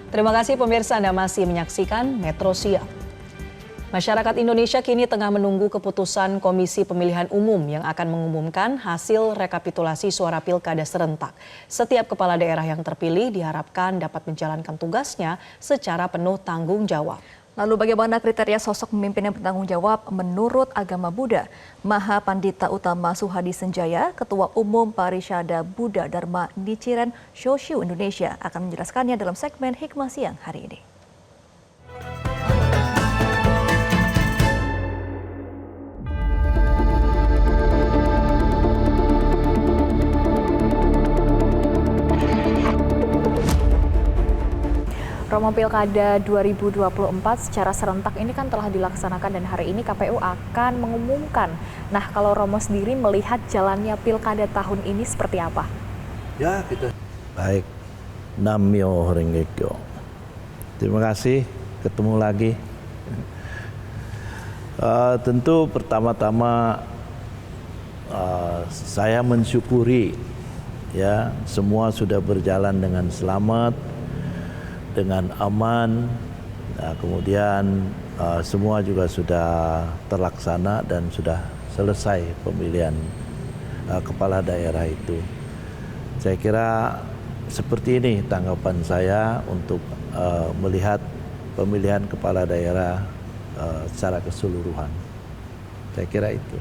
Terima kasih pemirsa, Anda masih menyaksikan Metro Siang. Masyarakat Indonesia kini tengah menunggu keputusan Komisi Pemilihan Umum yang akan mengumumkan hasil rekapitulasi suara pilkada serentak. Setiap kepala daerah yang terpilih diharapkan dapat menjalankan tugasnya secara penuh tanggung jawab. Lalu bagaimana kriteria sosok pemimpin yang bertanggung jawab menurut agama Buddha? Maha Pandita Utama Suhadi Senjaya, Ketua Umum Parishada Buddha Dharma Nichiren Shoshu Indonesia akan menjelaskannya dalam segmen Hikmah Siang hari ini. Romo Pilkada 2024 secara serentak ini kan telah dilaksanakan dan hari ini KPU akan mengumumkan. Nah, kalau Romo sendiri melihat jalannya Pilkada tahun ini seperti apa? Ya, kita baik. Namyo Rengekyo. Terima kasih, ketemu lagi. Tentu pertama-tama saya mensyukuri ya semua sudah berjalan dengan selamat, dengan aman, nah, kemudian semua juga sudah terlaksana dan sudah selesai pemilihan kepala daerah itu. Saya kira seperti ini tanggapan saya untuk melihat pemilihan kepala daerah secara keseluruhan. Saya kira itu.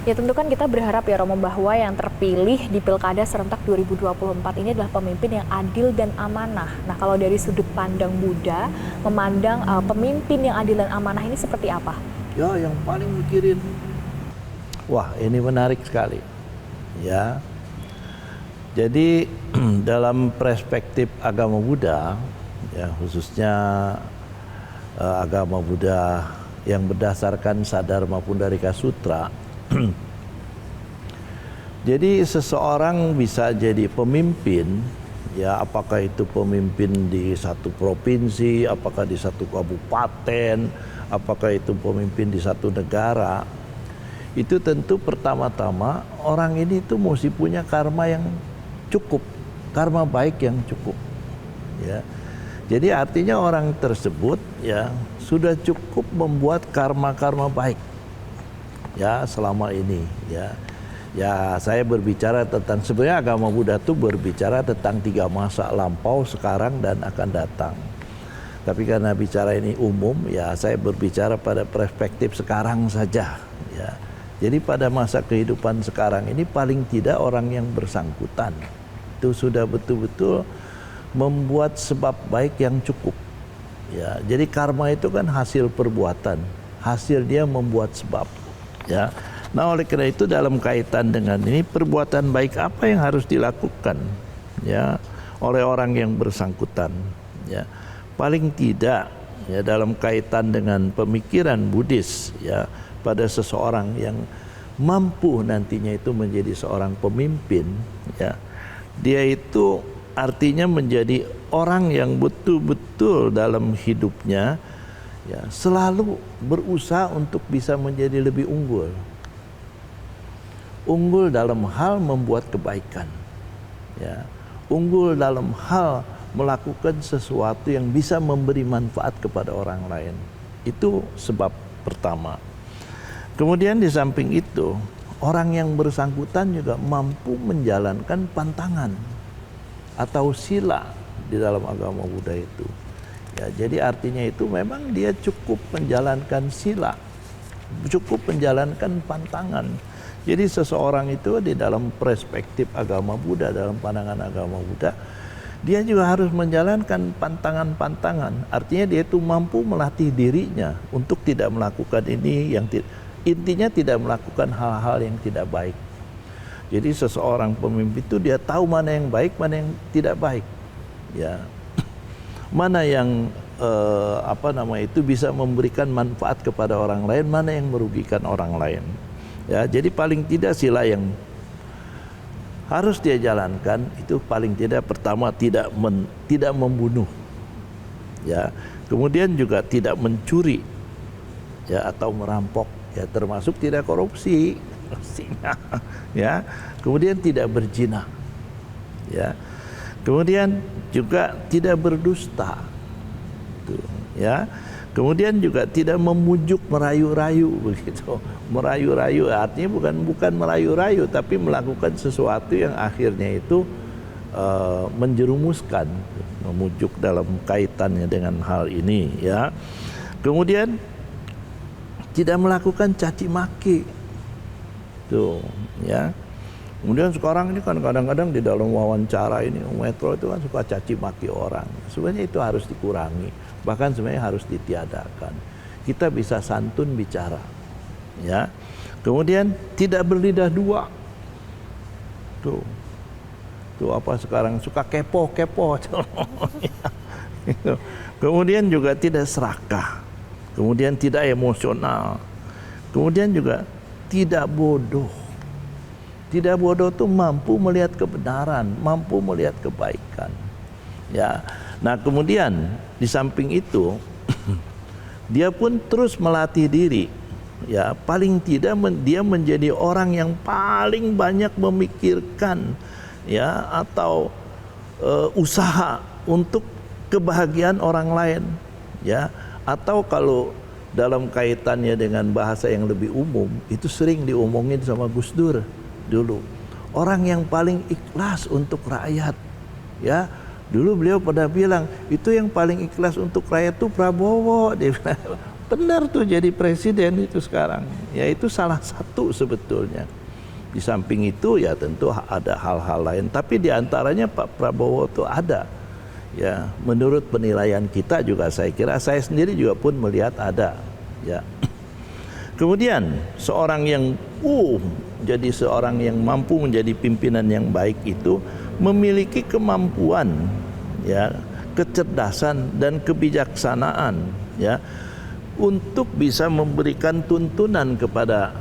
Ya tentu kan kita berharap ya Romo bahwa yang terpilih di Pilkada serentak 2024 ini adalah pemimpin yang adil dan amanah. Nah kalau dari sudut pandang Buddha, memandang pemimpin yang adil dan amanah ini seperti apa? Ya yang paling mikirin, wah ini menarik sekali. Ya, jadi dalam perspektif agama Buddha, ya khususnya agama Buddha yang berdasarkan Sadharma Pundarika Sutra, jadi seseorang bisa jadi pemimpin, ya apakah itu pemimpin di satu provinsi, apakah di satu kabupaten, apakah itu pemimpin di satu negara, itu tentu pertama-tama orang ini itu mesti punya karma yang cukup, karma baik yang cukup, ya. Jadi artinya orang tersebut ya sudah cukup membuat karma-karma baik. Ya selama ini ya saya berbicara tentang sebenarnya agama Buddha itu berbicara tentang 3 masa lampau, sekarang dan akan datang. Tapi karena bicara ini umum ya saya berbicara pada perspektif sekarang saja ya. Jadi pada masa kehidupan sekarang ini paling tidak orang yang bersangkutan itu sudah betul-betul membuat sebab baik yang cukup. Ya, jadi karma itu kan hasil perbuatan, hasil dia membuat sebab. Ya, nah oleh karena itu dalam kaitan dengan ini perbuatan baik apa yang harus dilakukan ya oleh orang yang bersangkutan ya paling tidak ya dalam kaitan dengan pemikiran Buddhis ya pada seseorang yang mampu nantinya itu menjadi seorang pemimpin ya dia itu artinya menjadi orang yang betul-betul dalam hidupnya ya, selalu berusaha untuk bisa menjadi lebih unggul. Unggul dalam hal membuat kebaikan. Ya. Unggul dalam hal melakukan sesuatu yang bisa memberi manfaat kepada orang lain. Itu sebab pertama. Kemudian di samping itu, orang yang bersangkutan juga mampu menjalankan pantangan atau sila di dalam agama Buddha itu. Ya, jadi artinya itu memang dia cukup menjalankan sila, cukup menjalankan pantangan. Jadi seseorang itu di dalam perspektif agama Buddha, dalam pandangan agama Buddha, dia juga harus menjalankan pantangan-pantangan. Artinya dia itu mampu melatih dirinya untuk tidak melakukan ini yang intinya tidak melakukan hal-hal yang tidak baik. Jadi seseorang pemimpin itu dia tahu mana yang baik, mana yang tidak baik. Ya. Mana yang bisa memberikan manfaat kepada orang lain, mana yang merugikan orang lain. Ya, jadi paling tidak sila yang harus dia jalankan itu paling tidak pertama tidak membunuh. Ya, kemudian juga tidak mencuri. Ya, atau merampok, ya termasuk tidak korupsi. Ya. Kemudian tidak berzina. Ya. Kemudian juga tidak berdusta. Tuh, ya. Kemudian juga tidak memujuk merayu-rayu begitu. Merayu-rayu artinya bukan merayu-rayu tapi melakukan sesuatu yang akhirnya itu menjerumuskan, memujuk dalam kaitannya dengan hal ini, ya. Kemudian tidak melakukan caci maki. Tuh, ya. Kemudian sekarang ini kan kadang-kadang di dalam wawancara ini Metro itu kan suka caci maki orang. Sebenarnya itu harus dikurangi, bahkan sebenarnya harus ditiadakan. Kita bisa santun bicara, ya. Kemudian tidak berlidah dua. Tuh apa sekarang suka kepo. Kemudian juga tidak serakah. Kemudian tidak emosional. Kemudian juga tidak bodoh. Tidak bodoh itu mampu melihat kebenaran, mampu melihat kebaikan. Ya. Nah, kemudian di samping itu dia pun terus melatih diri. Ya, paling tidak dia menjadi orang yang paling banyak memikirkan, ya, atau usaha untuk kebahagiaan orang lain, ya. Atau kalau dalam kaitannya dengan bahasa yang lebih umum, itu sering diomongin sama Gus Dur dulu, orang yang paling ikhlas untuk rakyat, ya. Dulu beliau pernah bilang itu yang paling ikhlas untuk rakyat itu Prabowo. Dia bilang, benar tuh jadi presiden itu sekarang, ya. Itu salah satu sebetulnya. Di samping itu ya tentu ada hal-hal lain, tapi diantaranya Pak Prabowo tuh ada, ya. Menurut penilaian kita juga saya kira, saya sendiri juga pun melihat ada, ya. Kemudian seorang yang jadi seorang yang mampu menjadi pimpinan yang baik itu memiliki kemampuan, ya, kecerdasan dan kebijaksanaan, ya, untuk bisa memberikan tuntunan kepada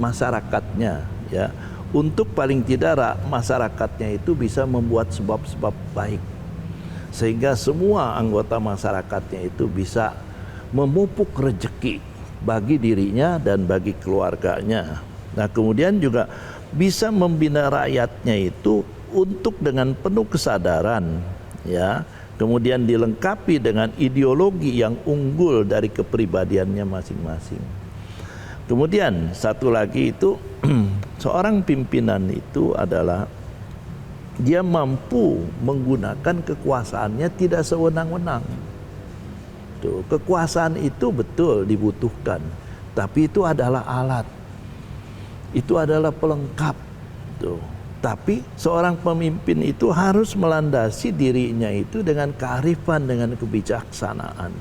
masyarakatnya, ya, untuk paling tidak masyarakatnya itu bisa membuat sebab-sebab baik sehingga semua anggota masyarakatnya itu bisa memupuk rezeki bagi dirinya dan bagi keluarganya. Nah, kemudian juga bisa membina rakyatnya itu untuk dengan penuh kesadaran, ya. Kemudian dilengkapi dengan ideologi yang unggul dari kepribadiannya masing-masing. Kemudian satu lagi itu seorang pimpinan itu adalah dia mampu menggunakan kekuasaannya tidak sewenang-wenang. Tuh, kekuasaan itu betul dibutuhkan, tapi itu adalah alat. Itu adalah pelengkap. Tuh. Tapi seorang pemimpin itu harus melandasi dirinya itu dengan kearifan, dengan kebijaksanaan.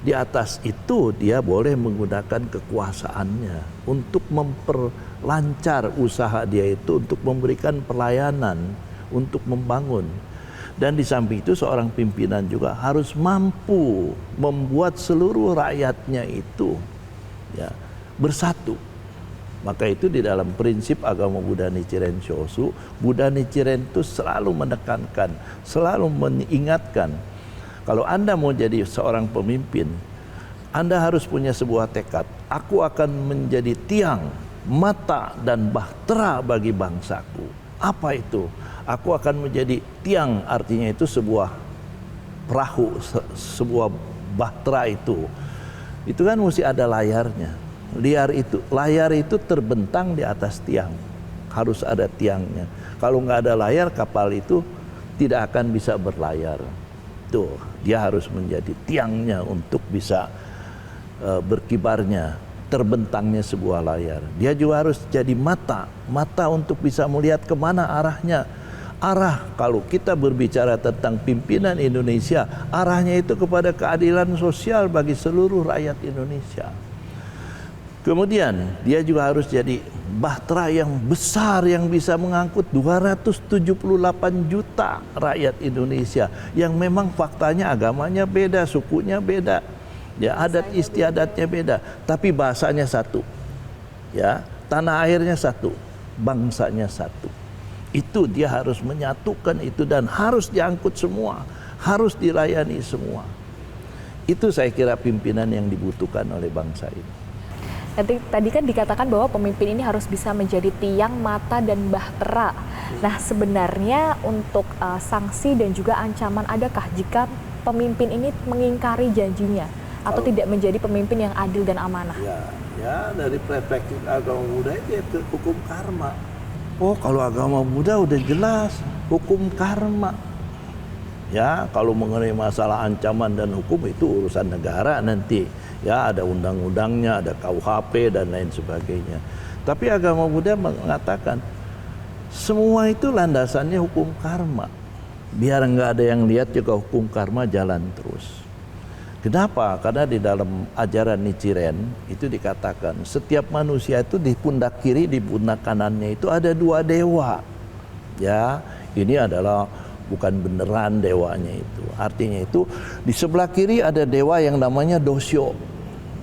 Di atas itu dia boleh menggunakan kekuasaannya untuk memperlancar usaha dia itu, untuk memberikan pelayanan, untuk membangun. Dan di samping itu seorang pimpinan juga harus mampu membuat seluruh rakyatnya itu, ya, bersatu. Maka itu di dalam prinsip agama Buddha Nichiren Shoshu, Buddha Nichiren itu selalu menekankan, selalu mengingatkan, kalau Anda mau jadi seorang pemimpin, Anda harus punya sebuah tekad. Aku akan menjadi tiang, mata dan bahtera bagi bangsaku. Apa itu? Aku akan menjadi tiang, artinya itu sebuah perahu, sebuah bahtera itu. Itu kan mesti ada layarnya. Layar itu terbentang di atas tiang, harus ada tiangnya. Kalau nggak ada layar, kapal itu tidak akan bisa berlayar. Tuh, dia harus menjadi tiangnya untuk bisa berkibarnya, terbentangnya sebuah layar. Dia juga harus jadi mata untuk bisa melihat kemana arahnya. Arah, kalau kita berbicara tentang pimpinan Indonesia, arahnya itu kepada keadilan sosial bagi seluruh rakyat Indonesia. Kemudian dia juga harus jadi bahtera yang besar yang bisa mengangkut 278 juta rakyat Indonesia yang memang faktanya agamanya beda, sukunya beda, ya, adat istiadatnya beda, tapi bahasanya satu, ya, tanah airnya satu, bangsanya satu. Itu dia harus menyatukan itu dan harus diangkut semua, harus dilayani semua. Itu saya kira pimpinan yang dibutuhkan oleh bangsa ini. Tadi kan dikatakan bahwa pemimpin ini harus bisa menjadi tiang, mata, dan bahtera Nah, sebenarnya untuk sanksi dan juga ancaman adakah jika pemimpin ini mengingkari janjinya atau tidak menjadi pemimpin yang adil dan amanah? Ya dari perspektif agama Buddha itu hukum karma. Oh, kalau agama Buddha udah jelas hukum karma. Ya, kalau mengenai masalah ancaman dan hukum itu urusan negara nanti. Ya, ada undang-undangnya, ada KUHP dan lain sebagainya. Tapi agama Buddha mengatakan semua itu landasannya hukum karma. Biar nggak ada yang lihat juga hukum karma jalan terus. Kenapa? Karena di dalam ajaran Nichiren itu dikatakan setiap manusia itu di pundak kiri, di pundak kanannya itu ada 2 dewa. Ya, ini adalah bukan beneran dewanya itu. Artinya itu di sebelah kiri ada dewa yang namanya Dosyo.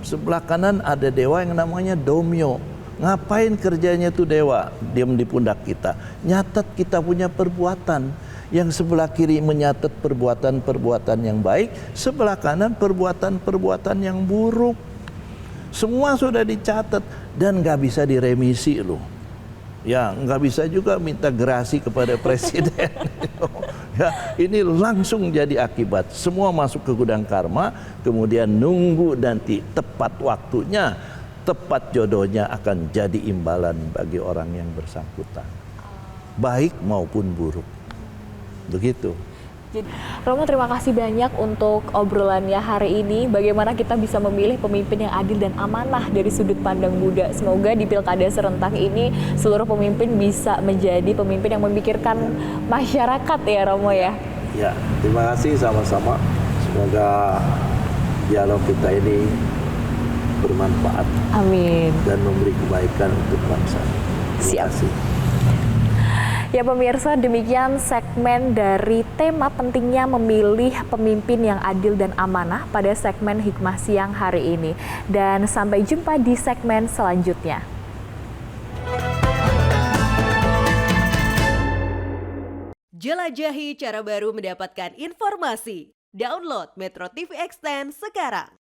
Sebelah kanan ada dewa yang namanya Domyo. Ngapain kerjanya tuh dewa? Diam di pundak kita. Nyatet kita punya perbuatan. Yang sebelah kiri menyatet perbuatan-perbuatan yang baik, sebelah kanan perbuatan-perbuatan yang buruk. Semua sudah dicatat dan nggak bisa diremisi loh. Ya, nggak bisa juga minta gerasi kepada presiden. Ya, ini langsung jadi akibat. Semua masuk ke gudang karma, kemudian nunggu nanti tepat waktunya, tepat jodohnya akan jadi imbalan bagi orang yang bersangkutan. Baik maupun buruk. Begitu. Romo, terima kasih banyak untuk obrolannya hari ini. Bagaimana kita bisa memilih pemimpin yang adil dan amanah dari sudut pandang Buddha. Semoga di pilkada serentak ini seluruh pemimpin bisa menjadi pemimpin yang memikirkan masyarakat ya Romo ya. Ya, terima kasih sama-sama. Semoga dialog kita ini bermanfaat. Amin. Dan memberi kebaikan untuk bangsa. Terima kasih. Ya pemirsa, demikian segmen dari tema pentingnya memilih pemimpin yang adil dan amanah pada segmen Hikmah Siang hari ini. Dan sampai jumpa di segmen selanjutnya. Jelajahi cara baru mendapatkan informasi. Download Metro TV Extend sekarang.